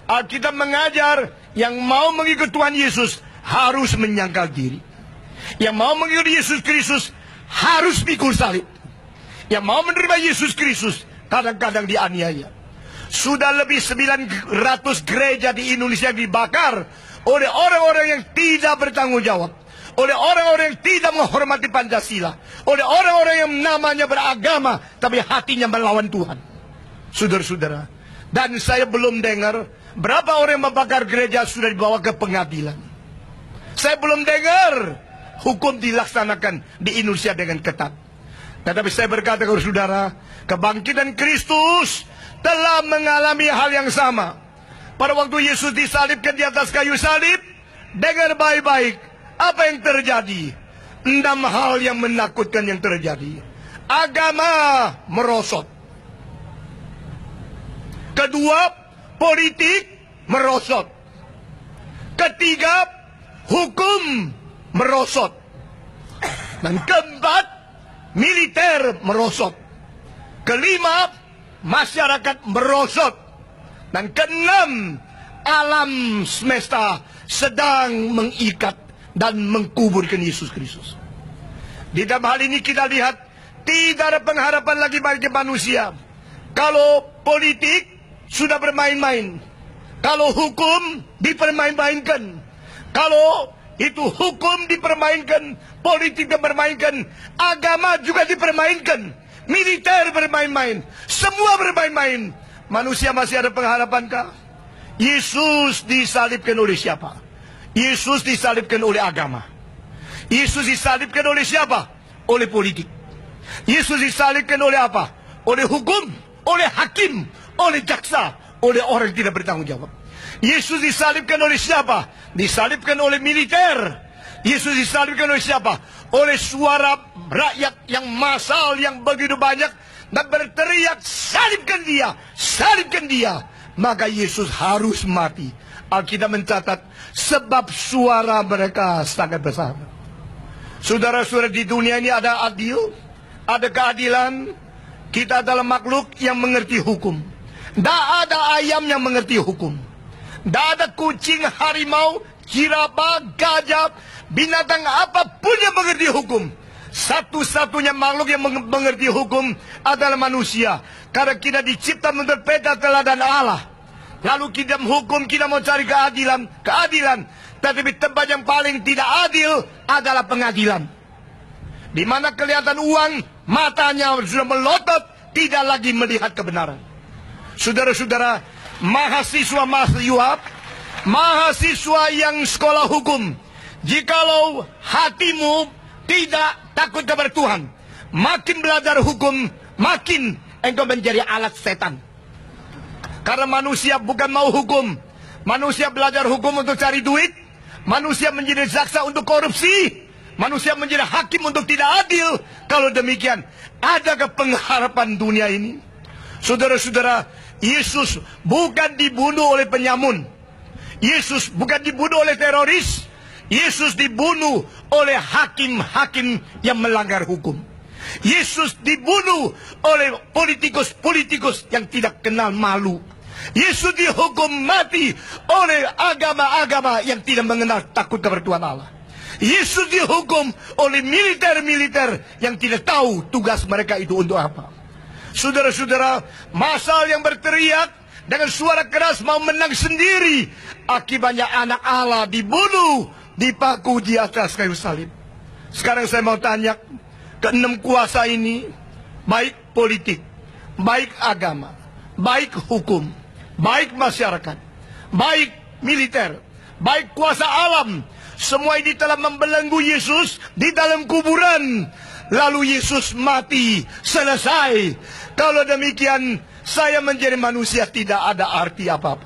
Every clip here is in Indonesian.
Alkitab mengajar yang mau mengikut Tuhan Yesus harus menyangkal diri. Yang mau mengikut Yesus Kristus harus pikul salib. Yang mau menerima Yesus Kristus kadang-kadang dianiaya. Sudah lebih 900 gereja di Indonesia dibakar oleh orang-orang yang tidak bertanggung jawab, oleh orang-orang yang tidak menghormati Pancasila, oleh orang-orang yang namanya beragama tapi hatinya melawan Tuhan. Saudara-saudara, dan saya belum dengar berapa orang yang membakar gereja sudah dibawa ke pengadilan. Saya belum dengar hukum dilaksanakan di Indonesia dengan ketat. Tetapi saya berkata kepada saudara, kebangkitan Kristus telah mengalami hal yang sama. Pada waktu Yesus disalibkan di atas kayu salib, dengar baik-baik apa yang terjadi. 6 hal yang menakutkan yang terjadi. Agama merosot. Kedua, politik merosot. Ketiga, hukum merosot. Dan keempat, militer merosot. Kelima, masyarakat merosot. Dan keenam, alam semesta sedang mengikat dan mengkuburkan Yesus Kristus. Di dalam hal ini kita lihat tidak ada pengharapan lagi bagi manusia. Kalau politik sudah bermain-main, kalau hukum dipermain-mainkan, kalau itu hukum dipermainkan, politik dipermainkan, agama juga dipermainkan, militer bermain-main, semua bermain-main. Manusia masih ada pengharapankah? Yesus disalibkan oleh siapa? Yesus disalibkan oleh agama. Yesus disalibkan oleh siapa? Oleh politik. Yesus disalibkan oleh apa? Oleh hukum, oleh hakim, oleh jaksa, oleh orang yang tidak bertanggung jawab. Yesus disalibkan oleh siapa? Disalibkan oleh militer. Yesus disalibkan oleh siapa? Oleh suara rakyat yang massal, yang begitu banyak, dan berteriak, salibkan dia, salibkan dia. Maka Yesus harus mati. Alkitab mencatat, sebab suara mereka sangat besar. Saudara-saudara, di dunia ini ada adil, ada keadilan. Kita adalah makhluk yang mengerti hukum. Tidak ada ayam yang mengerti hukum. Tidak ada kucing, harimau, jirafah, gajah, binatang apapun yang mengerti hukum. Satu-satunya makhluk yang mengerti hukum adalah manusia. Karena kita dicipta menurut peta teladan Allah. Lalu kita hukum, kita mau cari keadilan. Tetapi tempat yang paling tidak adil adalah pengadilan. Di mana kelihatan uang, matanya sudah melotot, tidak lagi melihat kebenaran. Saudara-saudara, mahasiswa yang sekolah hukum, jikalau hatimu tidak takut kepada Tuhan, makin belajar hukum, makin engkau menjadi alat setan. Karena manusia bukan mau hukum. Manusia belajar hukum untuk cari duit. Manusia menjadi jaksa untuk korupsi. Manusia menjadi hakim untuk tidak adil. Kalau demikian, adakah pengharapan dunia ini? Saudara-saudara, Yesus bukan dibunuh oleh penyamun. Yesus bukan dibunuh oleh teroris. Yesus dibunuh oleh hakim-hakim yang melanggar hukum. Yesus dibunuh oleh politikus-politikus yang tidak kenal malu. Yesus dihukum mati oleh agama-agama yang tidak mengenal takut kepada Tuhan Allah. Yesus dihukum oleh militer-militer yang tidak tahu tugas mereka itu untuk apa. Saudara-saudara, massal yang berteriak dengan suara keras mau menang sendiri. Akibatnya anak Allah dibunuh, dipaku di atas kayu salib. Sekarang saya mau tanya, keenam kuasa ini, baik politik, baik agama, baik hukum, baik masyarakat, baik militer, baik kuasa alam, semua ini telah membelenggu Yesus di dalam kuburan. Lalu Yesus mati, selesai. Kalau demikian, saya menjadi manusia tidak ada arti apa-apa.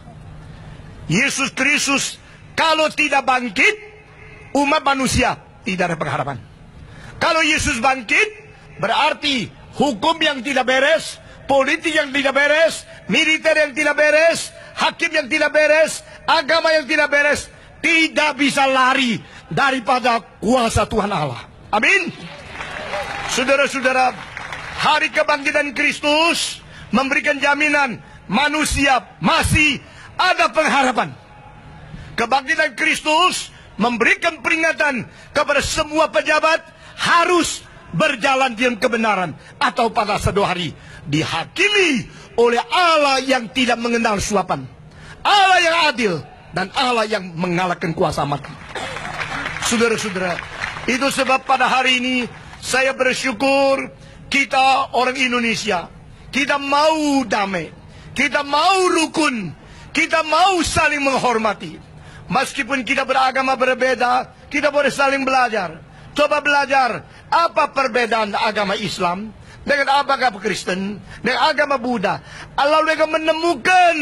Yesus Kristus kalau tidak bangkit, umat manusia tidak ada pengharapan. Kalau Yesus bangkit, berarti hukum yang tidak beres, politik yang tidak beres, militer yang tidak beres, hakim yang tidak beres, agama yang tidak beres, tidak bisa lari daripada kuasa Tuhan Allah. Amin. Saudara-saudara, hari kebangkitan Kristus memberikan jaminan manusia masih ada pengharapan. Kebangkitan Kristus memberikan peringatan kepada semua pejabat harus berjalan dalam kebenaran, atau pada suatu hari dihakimi oleh Allah yang tidak mengenal suapan, Allah yang adil, dan Allah yang mengalahkan kuasa mati. Saudara-saudara, itu sebab pada hari ini saya bersyukur kita orang Indonesia, kita mau damai, kita mau rukun, kita mau saling menghormati. Meskipun kita beragama berbeda, kita boleh saling belajar. Coba belajar apa perbedaan agama Islam dengan agama Kristen, dengan agama Buddha. Lalu mereka menemukan.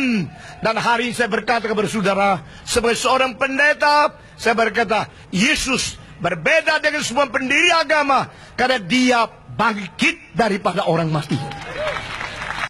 Dan hari ini saya berkata kepada saudara, sebagai seorang pendeta, saya berkata, Yesus berbeda dengan semua pendiri agama karena dia bangkit daripada orang mati.